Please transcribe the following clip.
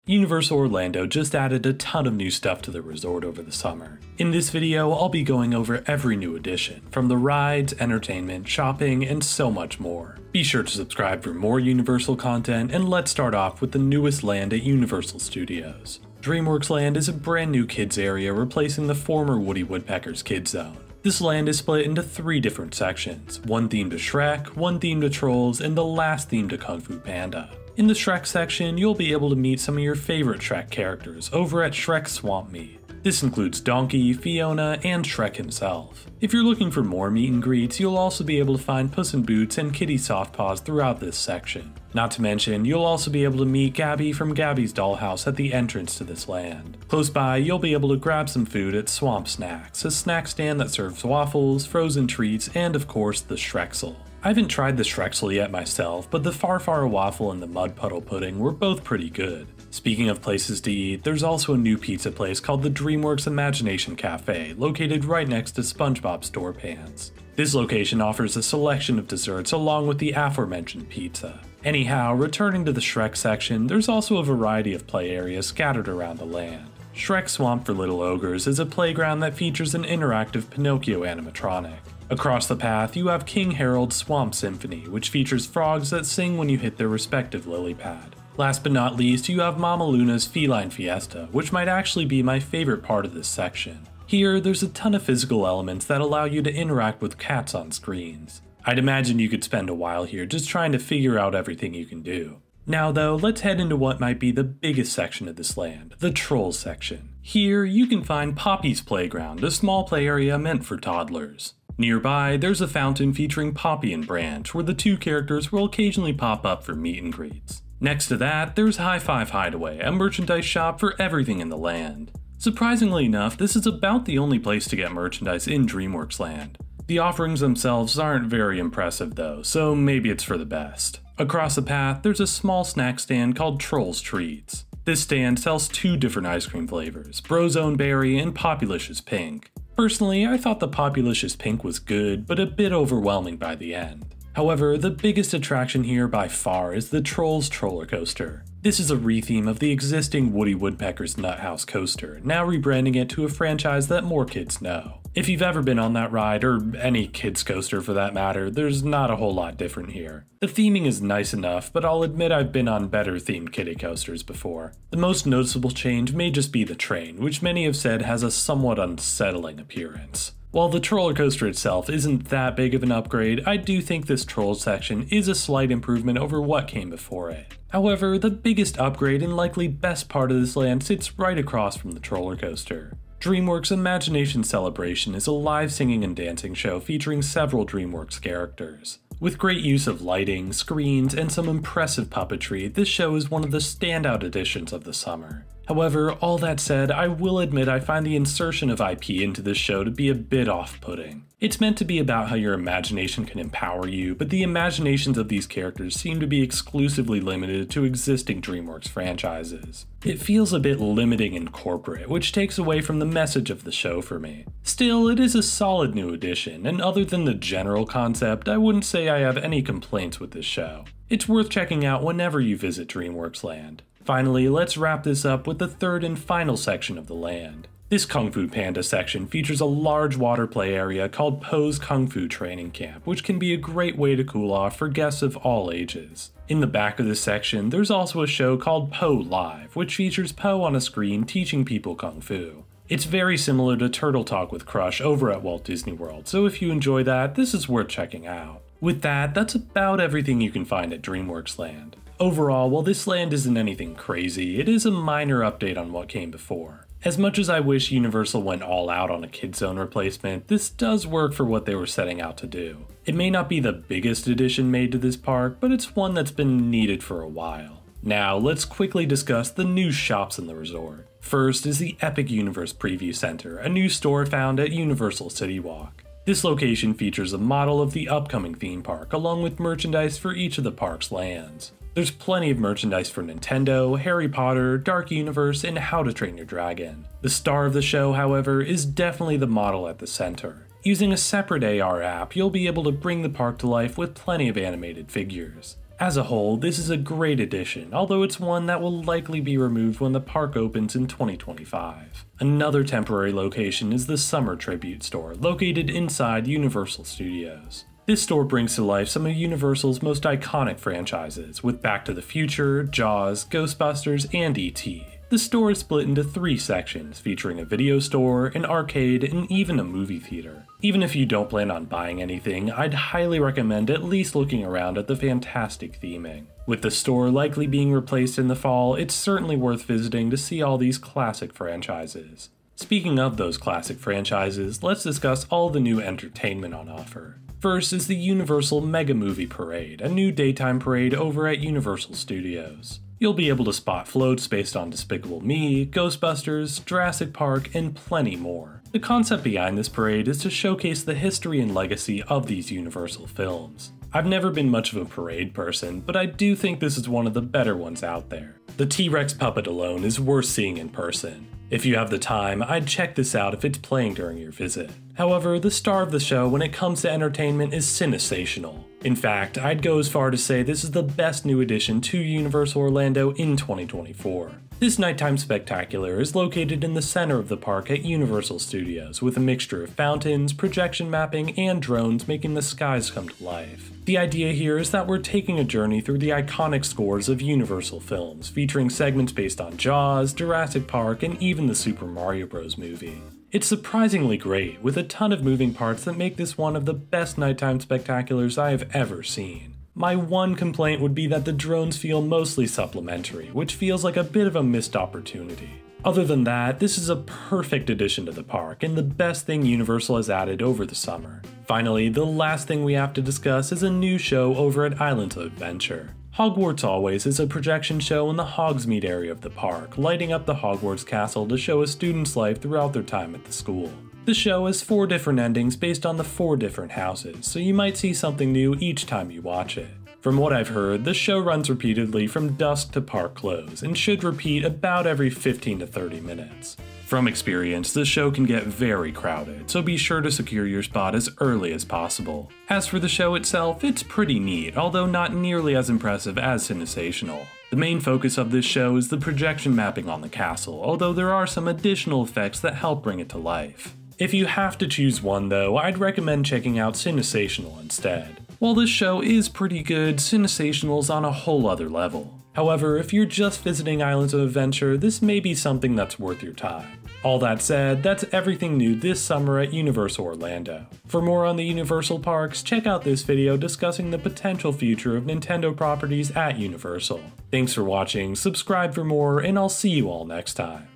Universal Orlando just added a ton of new stuff to the resort over the summer. In this video, I'll be going over every new addition, from the rides, entertainment, shopping, and so much more. Be sure to subscribe for more Universal content, and let's start off with the newest land at Universal Studios. Dreamworks Land is a brand new kids area replacing the former Woody Woodpecker's Kids Zone. This land is split into 3 different sections, one themed to Shrek, one themed to Trolls, and the last themed to Kung Fu Panda. In the Shrek section, you'll be able to meet some of your favorite Shrek characters over at Shrek's Swamp Meet. This includes Donkey, Fiona, and Shrek himself. If you're looking for more meet and greets, you'll also be able to find Puss in Boots and Kitty Softpaws throughout this section. Not to mention, you'll also be able to meet Gabby from Gabby's Dollhouse at the entrance to this land. Close by, you'll be able to grab some food at Swamp Snacks, a snack stand that serves waffles, frozen treats, and of course the Shreksel. I haven't tried the Shreksel yet myself, but the Farfar waffle and the Mud Puddle pudding were both pretty good. Speaking of places to eat, there's also a new pizza place called the Dreamworks Imagination Cafe, located right next to SpongeBob StorePants. This location offers a selection of desserts along with the aforementioned pizza. Anyhow, returning to the Shrek section, there's also a variety of play areas scattered around the land. Shrek Swamp for Little Ogres is a playground that features an interactive Pinocchio animatronic. Across the path, you have King Harold's Swamp Symphony, which features frogs that sing when you hit their respective lily pad. Last but not least, you have Mama Luna's Feline Fiesta, which might actually be my favorite part of this section. Here, there's a ton of physical elements that allow you to interact with cats on screens. I'd imagine you could spend a while here just trying to figure out everything you can do. Now though, let's head into what might be the biggest section of this land, the Trolls section. Here, you can find Poppy's Playground, a small play area meant for toddlers. Nearby, there's a fountain featuring Poppy and Branch, where the 2 characters will occasionally pop up for meet and greets. Next to that, there's High Five Hideaway, a merchandise shop for everything in the land. Surprisingly enough, this is about the only place to get merchandise in Dreamworks Land. The offerings themselves aren't very impressive though, so maybe it's for the best. Across the path, there's a small snack stand called Trolls Treats. This stand sells 2 different ice cream flavors, Brozone Berry and Populicious Pink. Personally, I thought the Populicious Pink was good, but a bit overwhelming by the end. However, the biggest attraction here by far is the Trolls Troller Coaster. This is a retheme of the existing Woody Woodpecker's Nut House coaster, now rebranding it to a franchise that more kids know. If you've ever been on that ride, or any kids coaster for that matter, there's not a whole lot different here. The theming is nice enough, but I'll admit I've been on better themed kiddie coasters before. The most noticeable change may just be the train, which many have said has a somewhat unsettling appearance. While the roller coaster itself isn't that big of an upgrade, I do think this Trolls section is a slight improvement over what came before it. However, the biggest upgrade and likely best part of this land sits right across from the roller coaster. Dreamworks Imagination Celebration is a live singing and dancing show featuring several Dreamworks characters. With great use of lighting, screens, and some impressive puppetry, this show is one of the standout additions of the summer. However, all that said, I will admit I find the insertion of IP into this show to be a bit off-putting. It's meant to be about how your imagination can empower you, but the imaginations of these characters seem to be exclusively limited to existing Dreamworks franchises. It feels a bit limiting and corporate, which takes away from the message of the show for me. Still, it is a solid new addition, and other than the general concept, I wouldn't say I have any complaints with this show. It's worth checking out whenever you visit Dreamworks Land. Finally, let's wrap this up with the 3rd and final section of the land. This Kung Fu Panda section features a large water play area called Po's Kung Fu Training Camp, which can be a great way to cool off for guests of all ages. In the back of this section, there's also a show called Po Live, which features Po on a screen teaching people Kung Fu. It's very similar to Turtle Talk with Crush over at Walt Disney World, so if you enjoy that, this is worth checking out. With that, that's about everything you can find at Dreamworks Land. Overall, while this land isn't anything crazy, it is a minor update on what came before. As much as I wish Universal went all out on a Kids Zone replacement, this does work for what they were setting out to do. It may not be the biggest addition made to this park, but it's one that's been needed for a while. Now, let's quickly discuss the new shops in the resort. First is the Epic Universe Preview Center, a new store found at Universal City Walk. This location features a model of the upcoming theme park, along with merchandise for each of the park's lands. There's plenty of merchandise for Nintendo, Harry Potter, Dark Universe, and How to Train Your Dragon. The star of the show, however, is definitely the model at the center. Using a separate AR app, you'll be able to bring the park to life with plenty of animated figures. As a whole, this is a great addition, although it's one that will likely be removed when the park opens in 2025. Another temporary location is the Summer Tribute Store, located inside Universal Studios. This store brings to life some of Universal's most iconic franchises, with Back to the Future, Jaws, Ghostbusters, and E.T. The store is split into 3 sections, featuring a video store, an arcade, and even a movie theater. Even if you don't plan on buying anything, I'd highly recommend at least looking around at the fantastic theming. With the store likely being replaced in the fall, it's certainly worth visiting to see all these classic franchises. Speaking of those classic franchises, let's discuss all the new entertainment on offer. First is the Universal Mega Movie Parade, a new daytime parade over at Universal Studios. You'll be able to spot floats based on Despicable Me, Ghostbusters, Jurassic Park, and plenty more. The concept behind this parade is to showcase the history and legacy of these Universal films. I've never been much of a parade person, but I do think this is one of the better ones out there. The T-Rex puppet alone is worth seeing in person. If you have the time, I'd check this out if it's playing during your visit. However, the star of the show when it comes to entertainment is Cinesational. In fact, I'd go as far to say this is the best new addition to Universal Orlando in 2024. This nighttime spectacular is located in the center of the park at Universal Studios, with a mixture of fountains, projection mapping, and drones making the skies come to life. The idea here is that we're taking a journey through the iconic scores of Universal films, featuring segments based on Jaws, Jurassic Park, and even the Super Mario Bros. Movie. It's surprisingly great, with a ton of moving parts that make this one of the best nighttime spectaculars I have ever seen. My one complaint would be that the drones feel mostly supplementary, which feels like a bit of a missed opportunity. Other than that, this is a perfect addition to the park, and the best thing Universal has added over the summer. Finally, the last thing we have to discuss is a new show over at Islands of Adventure. Hogwarts Always is a projection show in the Hogsmeade area of the park, lighting up the Hogwarts castle to show a student's life throughout their time at the school. The show has 4 different endings based on the 4 different houses, so you might see something new each time you watch it. From what I've heard, the show runs repeatedly from dusk to park close, and should repeat about every 15 to 30 minutes. From experience, the show can get very crowded, so be sure to secure your spot as early as possible. As for the show itself, it's pretty neat, although not nearly as impressive as Cinesational. The main focus of this show is the projection mapping on the castle, although there are some additional effects that help bring it to life. If you have to choose one though, I'd recommend checking out Cinesational instead. While this show is pretty good, Cinesational's on a whole other level. However, if you're just visiting Islands of Adventure, this may be something that's worth your time. All that said, that's everything new this summer at Universal Orlando. For more on the Universal parks, check out this video discussing the potential future of Nintendo properties at Universal. Thanks for watching, subscribe for more, and I'll see you all next time.